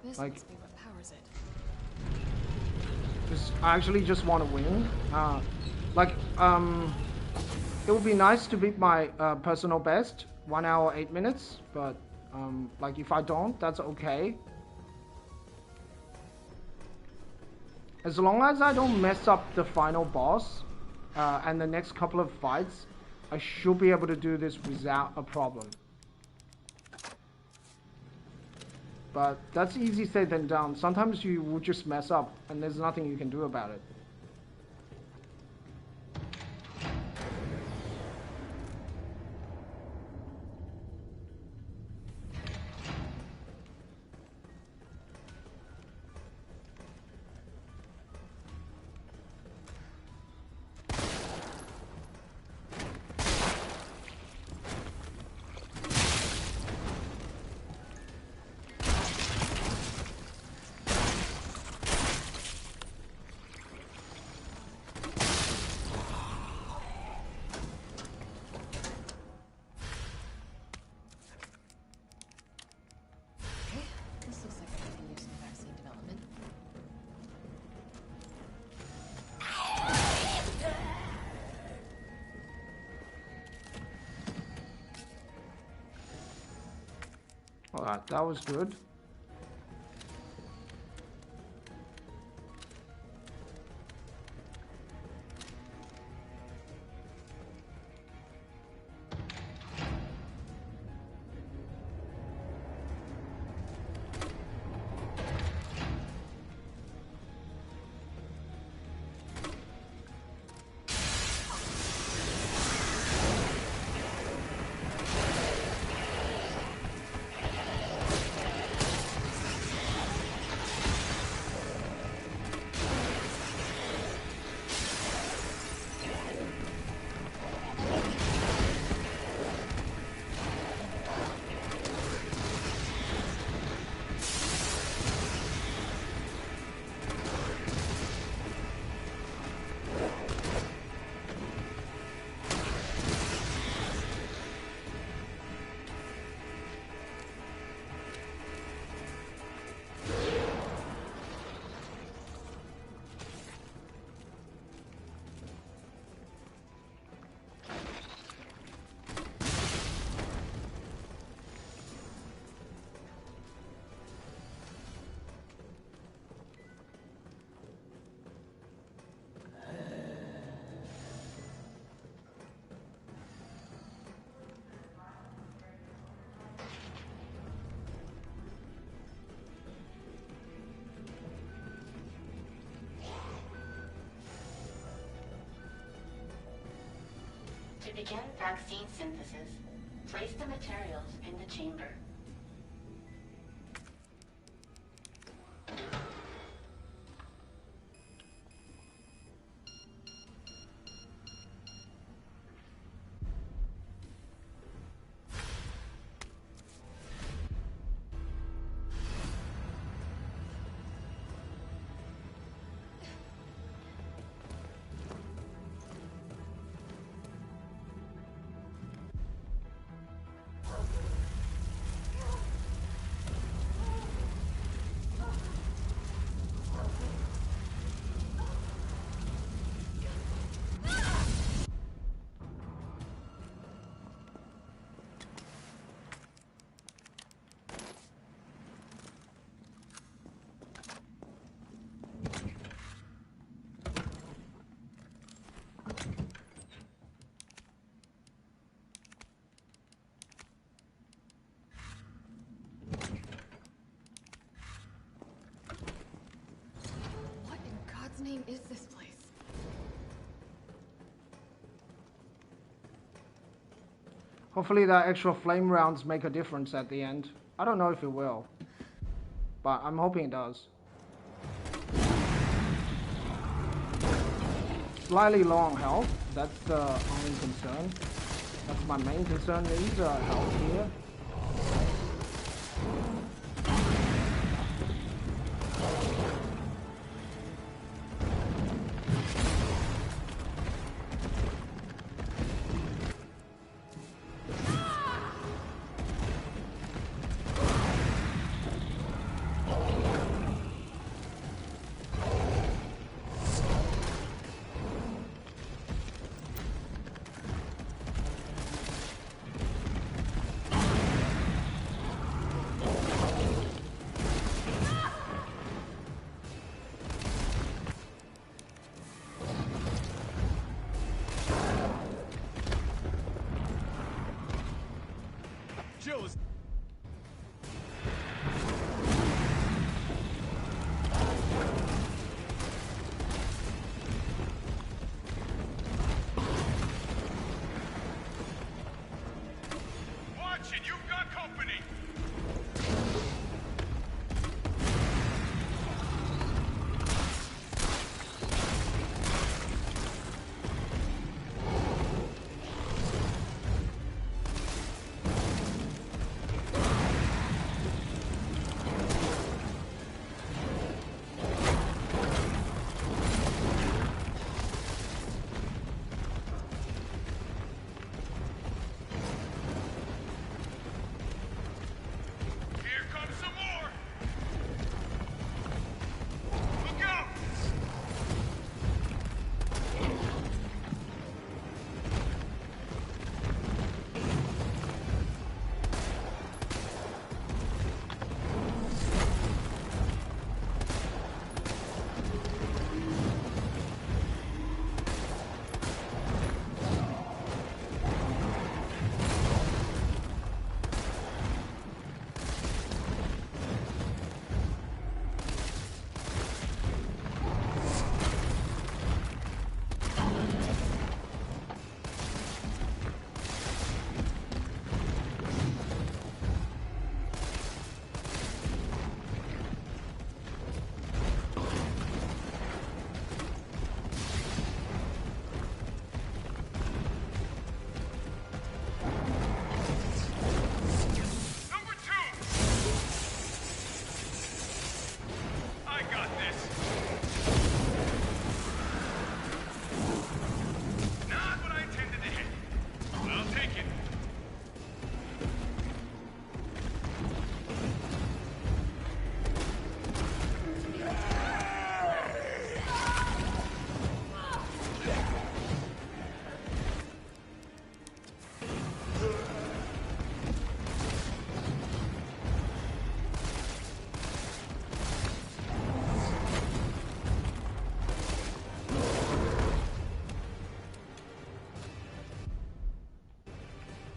S3: This
S1: Like,
S3: must be what powers it.
S1: I actually just want to win. It would be nice to beat my personal best, 1 hour 8 minutes. But like, if I don't, that's okay. As long as I don't mess up the final boss and the next couple of fights, I should be able to do this without a problem. But that's easy said than done. Sometimes you will just mess up and there's nothing you can do about it. Alright, that was good.
S12: To begin vaccine synthesis, place the materials in the chamber.
S3: Name is this place?
S1: Hopefully that extra flame rounds make a difference at the end. I don't know if it will, but I'm hoping it does. Slightly low on health, that's the only concern. That's my main concern, is health here.
S2: Jill,
S5: Watch it, you've got company!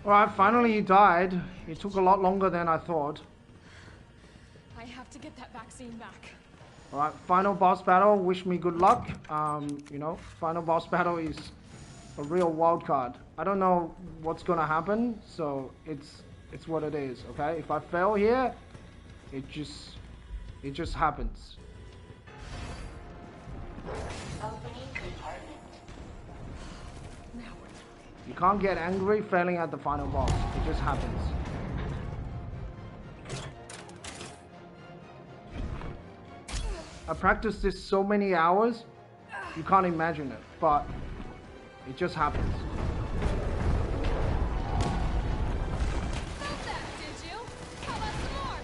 S1: Alright, finally he died. It took a lot longer than I thought.
S3: I have to get that vaccine back.
S1: Alright, final boss battle. Wish me good luck. You know, final boss battle is a real wild card. I don't know what's gonna happen, so it's what it is. Okay, if I fail here, it just happens.
S12: Opening compartment.
S1: You can't get angry failing at the final boss. It just happens. I practiced this so many hours, you can't imagine it, but it just happens.
S3: Felt that, did you? How about some more?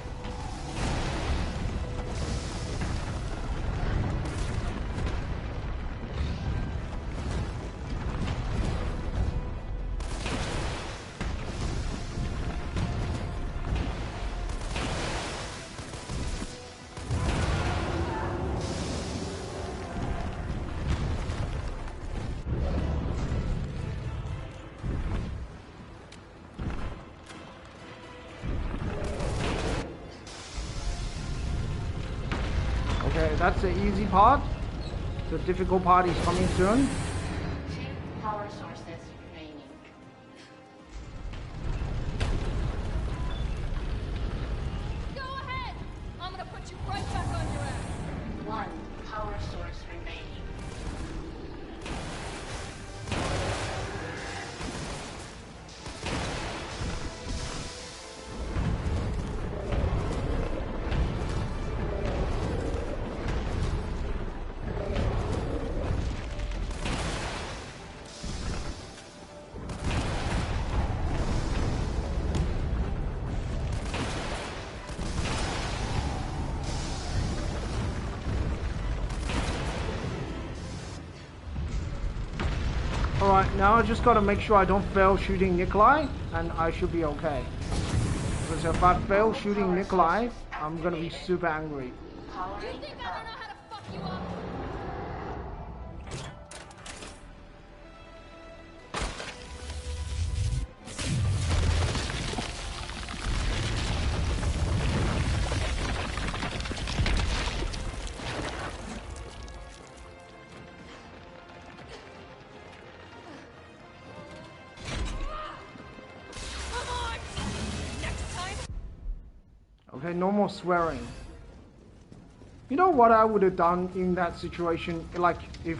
S1: Okay, that's the easy part. The difficult part is coming soon.
S12: 2 power sources remaining.
S3: Go ahead! I'm gonna put you right back on your ass.
S12: 1 power source remaining.
S1: Alright, now I just gotta make sure I don't fail shooting Nikolai, and I should be okay. Because if I fail shooting Nikolai, I'm gonna be super angry.
S3: You think I don't know how to fuck you up? Come on! Next time?
S1: Okay, no more swearing. You know what I would have done in that situation? Like, if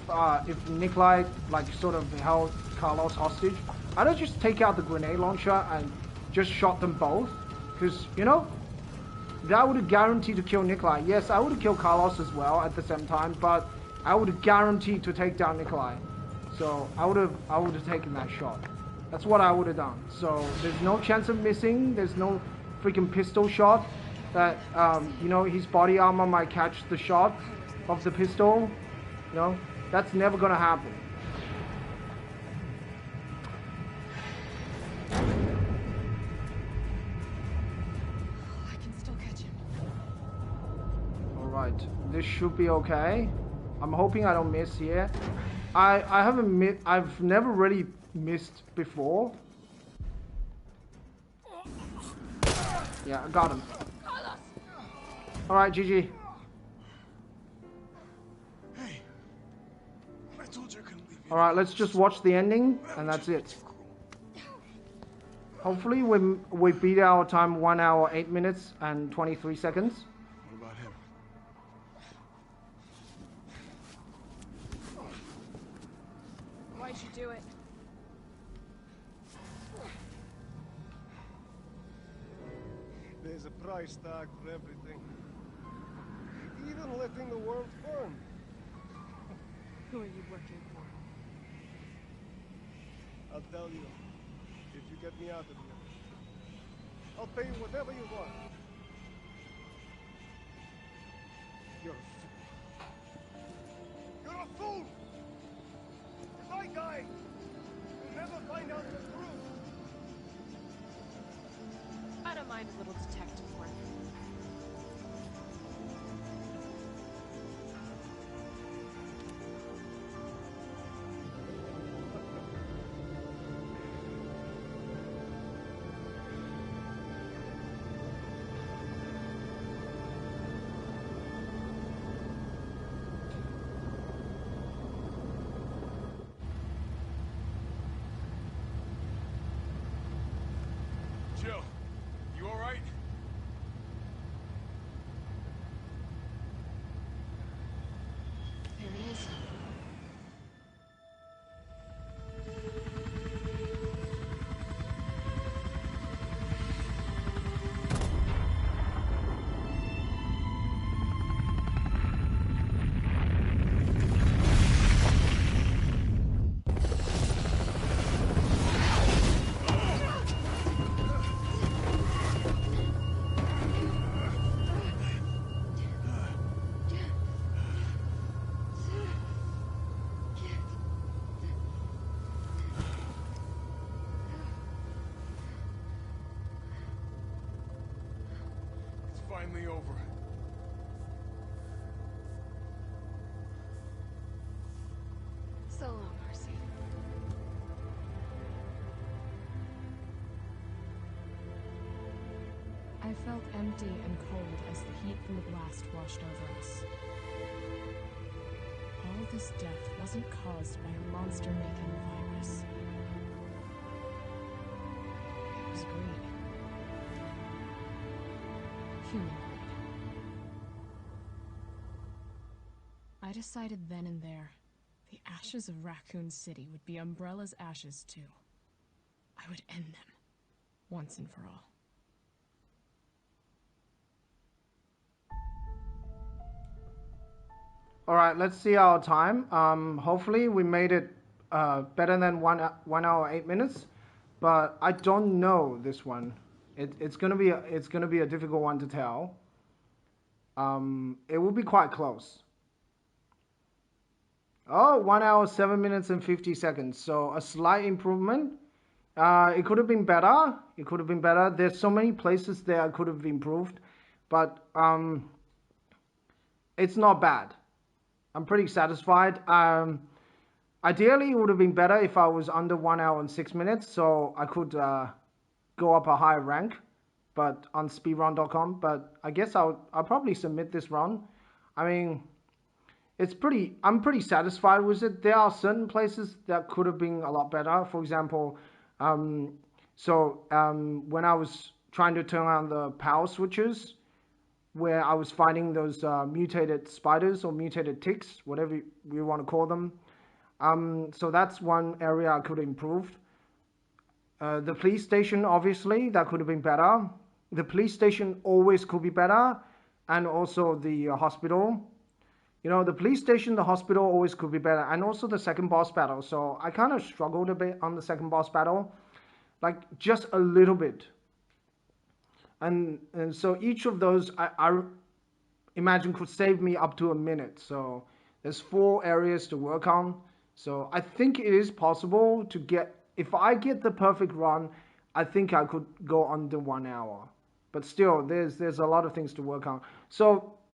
S1: Nikolai, like, sort of held Carlos hostage, I'd have just take out the grenade launcher and just shot them both. Because, you know, that would have guaranteed to kill Nikolai. Yes, I would have killed Carlos as well at the same time, but I would have guaranteed to take down Nikolai. So I would have taken that shot. That's what I would have done. So there's no chance of missing. There's no freaking pistol shot that you know, his body armor might catch the shot of the pistol. You know, that's never gonna happen.
S3: I can still catch him.
S1: Alright, this should be okay. I'm hoping I don't miss here. I've never really missed before. Yeah, I got him. Alright, GG.
S2: Hey, I told you I couldn't leave you.
S1: Alright, let's just watch the ending, and that's it. Hopefully we beat our time 1 hour 8 minutes and 23 seconds.
S2: What about him?
S3: Why'd you do it?
S9: There's a price tag for everything. Even letting the world burn.
S3: Who are you working for?
S9: I'll tell you, if you get me out of here. I'll pay you whatever you want. You're a fool. You're a fool! If I die, you'll never find out the truth.
S3: I don't mind a little detective work.
S2: finally over.
S3: So long, Percy.
S13: I felt empty and cold as the heat from the blast washed over us. All this death wasn't caused by a monster-making virus. It was greed. Human greed. I decided then and there, the ashes of Raccoon City would be Umbrella's ashes too. I would end them, once and for all.
S1: All right, let's see our time. Hopefully we made it better than 1 hour 8 minutes, but I don't know this one. It's gonna be a difficult one to tell. It will be quite close. Oh, 1 hour 7 minutes and 50 seconds. So a slight improvement. It could have been better. It could have been better. There's so many places there I could have improved, but it's not bad. I'm pretty satisfied. Ideally, it would have been better if I was under 1 hour and 6 minutes, so I could go up a higher rank, but on speedrun.com. But I guess I'll probably submit this run. I mean, I'm pretty satisfied with it. There are certain places that could have been a lot better. For example, when I was trying to turn on the power switches, where I was fighting those mutated spiders or mutated ticks, whatever you want to call them. So that's one area I could improve. The police station, obviously, that could have been better. The police station always could be better, and also the hospital. You know, the police station, the hospital always could be better, and also the second boss battle. So I kind of struggled a bit on the second boss battle, like just a little bit. And so each of those, I imagine, could save me up to a minute. So there's 4 areas to work on. So I think it is possible to get, if I get the perfect run, I think I could go under 1 hour. But still, there's a lot of things to work on. So